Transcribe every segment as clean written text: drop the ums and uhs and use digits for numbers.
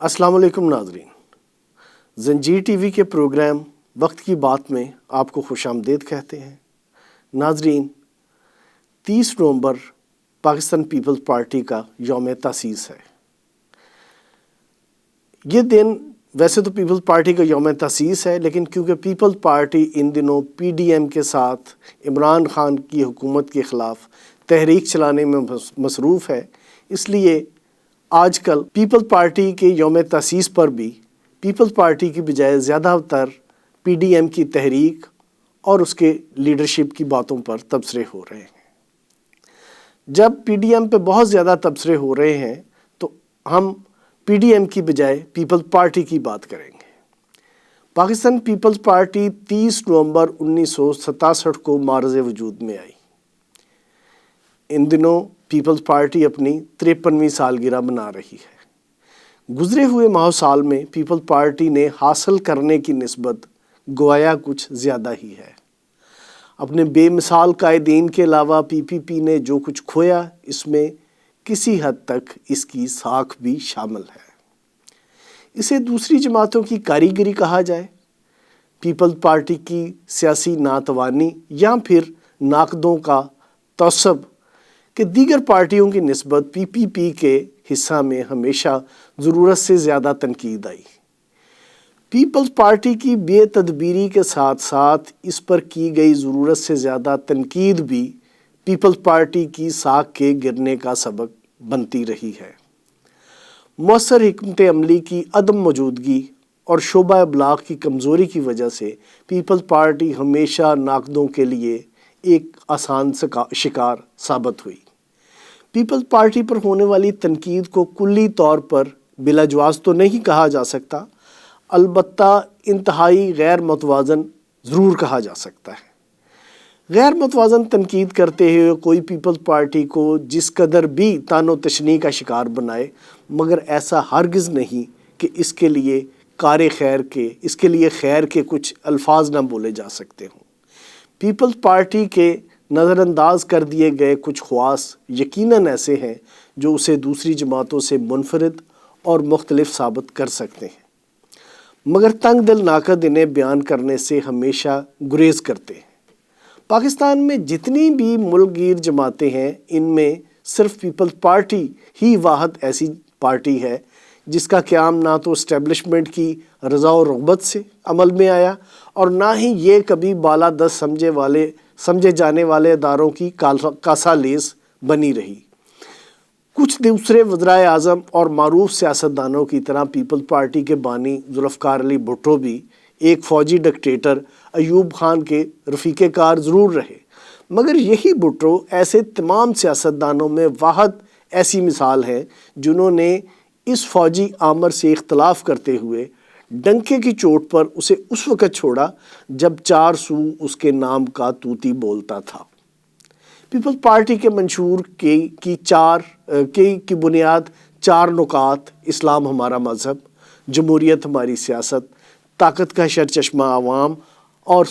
السلام علیکم ناظرین، زنجیر ٹی وی کے پروگرام وقت کی بات میں آپ کو خوش آمدید کہتے ہیں۔ ناظرین، 30 نومبر پاکستان پیپلز پارٹی کا یوم تاسیس ہے۔ یہ دن ویسے تو پیپلز پارٹی کا یوم تاسیس ہے، لیکن کیونکہ پیپلز پارٹی ان دنوں پی ڈی ایم کے ساتھ عمران خان کی حکومت کے خلاف تحریک چلانے میں مصروف ہے، اس لیے آج کل پیپلز پارٹی کے یوم تاسیس پر بھی پیپلز پارٹی کی بجائے زیادہ تر پی ڈی ایم کی تحریک اور اس کے لیڈرشپ کی باتوں پر تبصرے ہو رہے ہیں۔ جب پی ڈی ایم پہ بہت زیادہ تبصرے ہو رہے ہیں تو ہم پی ڈی ایم کی بجائے پیپلز پارٹی کی بات کریں گے۔ پاکستان پیپلز پارٹی 30 نومبر 1967 کو معرض وجود میں آئی۔ ان دنوں پیپلز پارٹی اپنی 53ویں سالگرہ منا رہی ہے۔ گزرے ہوئے ماہ سال میں پیپلز پارٹی نے حاصل کرنے کی نسبت گویا کچھ زیادہ ہی ہے۔ اپنے بے مثال قائدین کے علاوہ پی پی پی نے جو کچھ کھویا، اس میں کسی حد تک اس کی ساکھ بھی شامل ہے۔ اسے دوسری جماعتوں کی کاریگری کہا جائے، پیپلز پارٹی کی سیاسی ناتوانی، یا پھر ناقدوں کا تعصب کہ دیگر پارٹیوں کی نسبت پی پی پی کے حصہ میں ہمیشہ ضرورت سے زیادہ تنقید آئی۔ پیپلز پارٹی کی بے تدبیری کے ساتھ ساتھ اس پر کی گئی ضرورت سے زیادہ تنقید بھی پیپلز پارٹی کی ساکھ کے گرنے کا سبب بنتی رہی ہے۔ مؤثر حکمت عملی کی عدم موجودگی اور شعبہ ابلاغ کی کمزوری کی وجہ سے پیپلز پارٹی ہمیشہ ناقدوں کے لیے ایک آسان شکار ثابت ہوئی۔ پیپلز پارٹی پر ہونے والی تنقید کو کلی طور پر بلا جواز تو نہیں کہا جا سکتا، البتہ انتہائی غیر متوازن ضرور کہا جا سکتا ہے۔ غیر متوازن تنقید کرتے ہوئے کوئی پیپلز پارٹی کو جس قدر بھی طعن و تشنیع کا شکار بنائے، مگر ایسا ہرگز نہیں کہ اس کے لیے خیر کے کچھ الفاظ نہ بولے جا سکتے ہوں۔ پیپلز پارٹی کے نظر انداز کر دیے گئے کچھ خواص یقیناً ایسے ہیں جو اسے دوسری جماعتوں سے منفرد اور مختلف ثابت کر سکتے ہیں، مگر تنگ دل ناقد انہیں بیان کرنے سے ہمیشہ گریز کرتے ہیں۔ پاکستان میں جتنی بھی ملک گیر جماعتیں ہیں، ان میں صرف پیپلز پارٹی ہی واحد ایسی پارٹی ہے جس کا قیام نہ تو اسٹیبلشمنٹ کی رضا و رغبت سے عمل میں آیا اور نہ ہی یہ کبھی بالادست سمجھے جانے والے اداروں کی کاسہ لیس بنی رہی۔ کچھ دوسرے وزرائے اعظم اور معروف سیاستدانوں کی طرح پیپلز پارٹی کے بانی ذوالفقار علی بھٹو بھی ایک فوجی ڈکٹیٹر ایوب خان کے رفیق کار ضرور رہے، مگر یہی بھٹو ایسے تمام سیاستدانوں میں واحد ایسی مثال ہے جنہوں نے اس فوجی آمر سے اختلاف کرتے ہوئے ڈنکے کی چوٹ پر اسے اس وقت چھوڑا جب 4 سو اس کے نام کا طوطی بولتا تھا۔ پیپلز پارٹی کے منشور کی بنیاد 4 نکات: اسلام ہمارا مذہب، جمہوریت ہماری سیاست، طاقت کا سرچشمہ عوام اور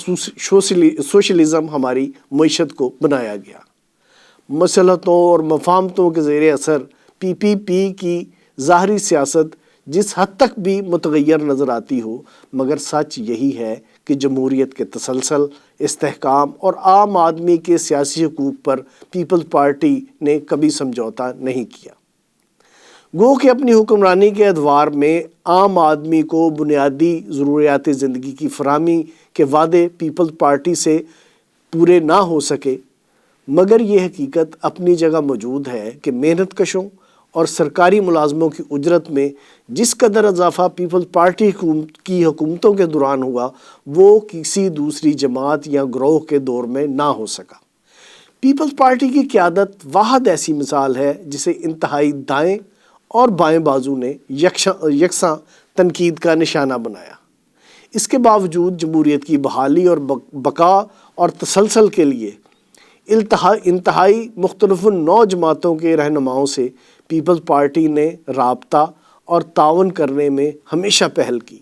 سوشلزم ہماری معیشت کو بنایا گیا۔ مصلحتوں اور مفاہمتوں کے زیر اثر پی پی پی کی ظاہری سیاست جس حد تک بھی متغیر نظر آتی ہو، مگر سچ یہی ہے کہ جمہوریت کے تسلسل، استحکام اور عام آدمی کے سیاسی حقوق پر پیپلز پارٹی نے کبھی سمجھوتا نہیں کیا۔ گو کہ اپنی حکمرانی کے ادوار میں عام آدمی کو بنیادی ضروریات زندگی کی فراہمی کے وعدے پیپلز پارٹی سے پورے نہ ہو سکے، مگر یہ حقیقت اپنی جگہ موجود ہے کہ محنت کشوں اور سرکاری ملازموں کی اجرت میں جس قدر اضافہ پیپلز پارٹی کی حکومتوں کے دوران ہوا، وہ کسی دوسری جماعت یا گروہ کے دور میں نہ ہو سکا۔ پیپلز پارٹی کی قیادت واحد ایسی مثال ہے جسے انتہائی دائیں اور بائیں بازو نے یکساں تنقید کا نشانہ بنایا۔ اس کے باوجود جمہوریت کی بحالی اور بقا اور تسلسل کے لیے انتہائی مختلف نوع جماعتوں کے رہنماؤں سے پیپلز پارٹی نے رابطہ اور تعاون کرنے میں ہمیشہ پہل کی۔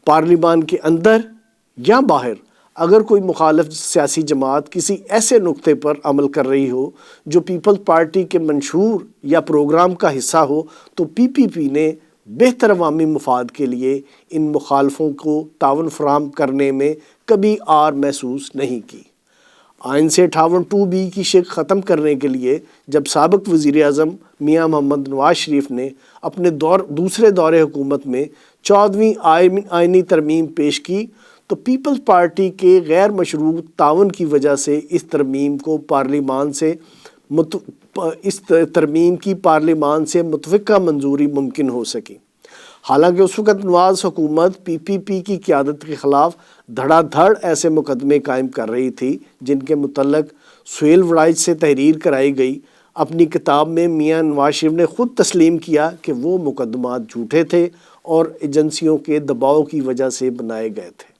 پارلیمان کے اندر یا باہر اگر کوئی مخالف سیاسی جماعت کسی ایسے نقطے پر عمل کر رہی ہو جو پیپلز پارٹی کے منشور یا پروگرام کا حصہ ہو، تو پی پی پی نے بہتر عوامی مفاد کے لیے ان مخالفوں کو تعاون فراہم کرنے میں کبھی آر محسوس نہیں کی۔ آئین سے 58(2)(b) کی شق ختم کرنے کے لیے جب سابق وزیر اعظم میاں محمد نواز شریف نے اپنے دوسرے دور حکومت میں 14ویں آئینی ترمیم پیش کی تو پیپلز پارٹی کے غیر مشروط تعاون کی وجہ سے اس ترمیم کی پارلیمان سے متفقہ منظوری ممکن ہو سکی۔ حالانکہ اس وقت نواز حکومت پی پی پی کی قیادت کے خلاف دھڑا دھڑ ایسے مقدمے قائم کر رہی تھی جن کے متعلق سہیل وڑائچ سے تحریر کرائی گئی۔ اپنی کتاب میں میاں نواز شریف نے خود تسلیم کیا کہ وہ مقدمات جھوٹے تھے اور ایجنسیوں کے دباؤ کی وجہ سے بنائے گئے تھے۔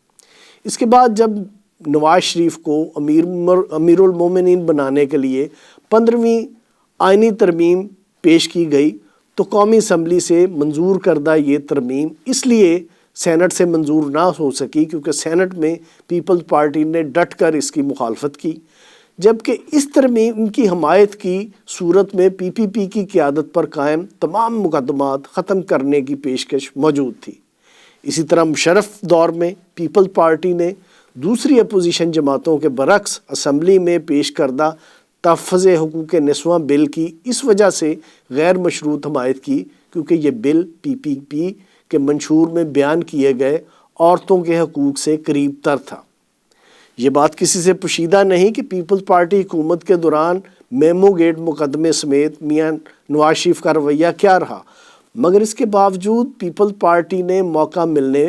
اس کے بعد جب نواز شریف کو امیر المومنین بنانے کے لیے 15ویں آئینی ترمیم پیش کی گئی تو قومی اسمبلی سے منظور کردہ یہ ترمیم اس لیے سینٹ سے منظور نہ ہو سکی کیونکہ سینٹ میں پیپلز پارٹی نے ڈٹ کر اس کی مخالفت کی، جبکہ اس ترمیم کی حمایت کی صورت میں پی پی پی کی قیادت پر قائم تمام مقدمات ختم کرنے کی پیشکش موجود تھی۔ اسی طرح مشرف دور میں پیپلز پارٹی نے دوسری اپوزیشن جماعتوں کے برعکس اسمبلی میں پیش کردہ تحفظ حقوق نسواں بل کی اس وجہ سے غیر مشروط حمایت کی کیونکہ یہ بل پی پی پی کے منشور میں بیان کیے گئے عورتوں کے حقوق سے قریب تر تھا۔ یہ بات کسی سے پوشیدہ نہیں کہ پیپلز پارٹی حکومت کے دوران میمو گیٹ مقدمے سمیت میاں نواز شریف کا رویہ کیا رہا، مگر اس کے باوجود پیپلز پارٹی نے موقع ملنے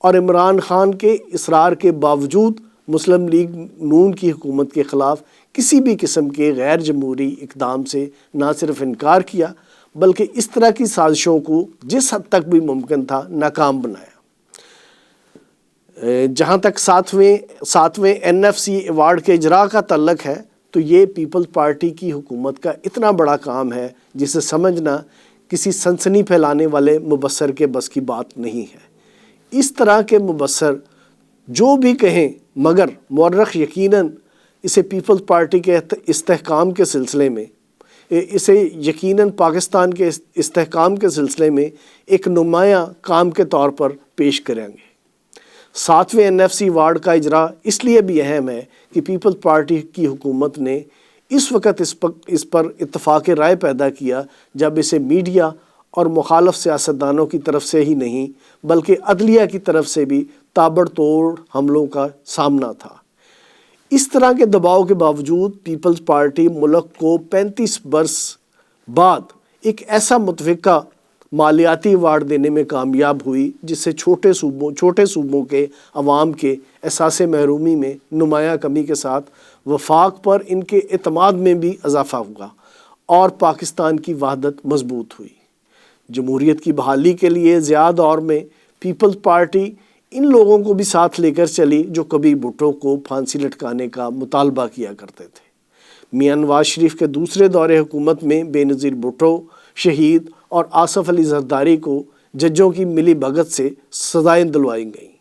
اور عمران خان کے اصرار کے باوجود مسلم لیگ نون کی حکومت کے خلاف کسی بھی قسم کے غیر جمہوری اقدام سے نہ صرف انکار کیا بلکہ اس طرح کی سازشوں کو جس حد تک بھی ممکن تھا ناکام بنایا۔ جہاں تک ساتویں NFC ایوارڈ کے اجراء کا تعلق ہے تو یہ پیپلز پارٹی کی حکومت کا اتنا بڑا کام ہے جسے سمجھنا کسی سنسنی پھیلانے والے مبصر کے بس کی بات نہیں ہے۔ اس طرح کے مبصر جو بھی کہیں مگر مورخ یقیناً اسے پیپلز پارٹی کے استحکام کے سلسلے میں پاکستان کے استحکام کے سلسلے میں ایک نمایاں کام کے طور پر پیش کریں گے۔ 7ویں NFC ایوارڈ کا اجراء اس لیے بھی اہم ہے کہ پیپلز پارٹی کی حکومت نے اس وقت اس پر اتفاق رائے پیدا کیا جب اسے میڈیا اور مخالف سیاستدانوں کی طرف سے ہی نہیں بلکہ عدلیہ کی طرف سے بھی تابڑ توڑ حملوں کا سامنا تھا۔ اس طرح کے دباؤ کے باوجود پیپلز پارٹی ملک کو 35 برس بعد ایک ایسا متفقہ مالیاتی ایوارڈ دینے میں کامیاب ہوئی جس سے چھوٹے صوبوں کے عوام کے احساس محرومی میں نمایاں کمی کے ساتھ وفاق پر ان کے اعتماد میں بھی اضافہ ہوا اور پاکستان کی وحدت مضبوط ہوئی۔ جمہوریت کی بحالی کے لیے ضیاء دور میں پیپلز پارٹی ان لوگوں کو بھی ساتھ لے کر چلی جو کبھی بھٹو کو پھانسی لٹکانے کا مطالبہ کیا کرتے تھے۔ میاں نواز شریف کے دوسرے دور حکومت میں بے نظیر بھٹو شہید اور آصف علی زرداری کو ججوں کی ملی بھگت سے سزائیں دلوائی گئیں،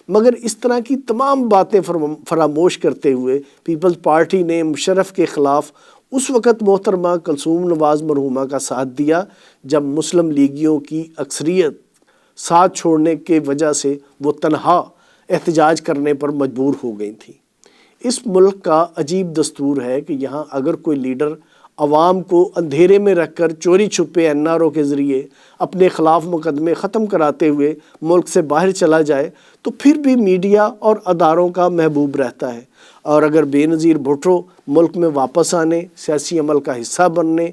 مگر اس طرح کی تمام باتیں فراموش کرتے ہوئے پیپلز پارٹی نے مشرف کے خلاف اس وقت محترمہ کلثوم نواز مرحومہ کا ساتھ دیا جب مسلم لیگیوں کی اکثریت ساتھ چھوڑنے کی وجہ سے وہ تنہا احتجاج کرنے پر مجبور ہو گئی تھی۔ اس ملک کا عجیب دستور ہے کہ یہاں اگر کوئی لیڈر عوام کو اندھیرے میں رکھ کر چوری چھپے NRO کے ذریعے اپنے خلاف مقدمے ختم کراتے ہوئے ملک سے باہر چلا جائے تو پھر بھی میڈیا اور اداروں کا محبوب رہتا ہے، اور اگر بے نظیر بھٹو ملک میں واپس آنے، سیاسی عمل کا حصہ بننے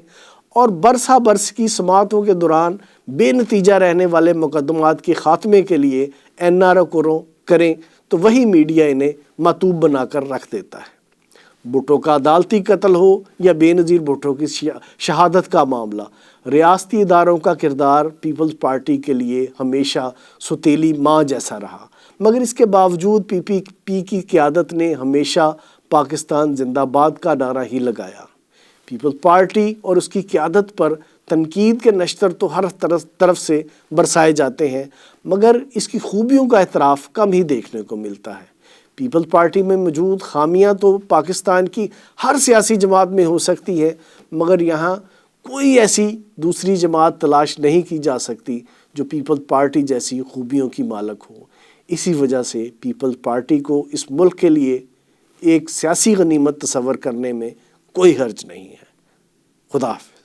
اور برسا برس کی سماعتوں کے دوران بے نتیجہ رہنے والے مقدمات کے خاتمے کے لیے NRO کریں تو وہی میڈیا انہیں مطلوب بنا کر رکھ دیتا ہے۔ بھٹو کا عدالتی قتل ہو یا بے نظیر بھٹو کی شہادت کا معاملہ، ریاستی اداروں کا کردار پیپلز پارٹی کے لیے ہمیشہ ستیلی ماں جیسا رہا، مگر اس کے باوجود پی پی پی کی قیادت نے ہمیشہ پاکستان زندہ باد کا نعرہ ہی لگایا۔ پیپلز پارٹی اور اس کی قیادت پر تنقید کے نشتر تو ہر طرف سے برسائے جاتے ہیں، مگر اس کی خوبیوں کا اعتراف کم ہی دیکھنے کو ملتا ہے۔ پیپلز پارٹی میں موجود خامیاں تو پاکستان کی ہر سیاسی جماعت میں ہو سکتی ہے، مگر یہاں کوئی ایسی دوسری جماعت تلاش نہیں کی جا سکتی جو پیپل پارٹی جیسی خوبیوں کی مالک ہو۔ اسی وجہ سے پیپل پارٹی کو اس ملک کے لیے ایک سیاسی غنیمت تصور کرنے میں کوئی حرج نہیں ہے۔ خدا حافظ۔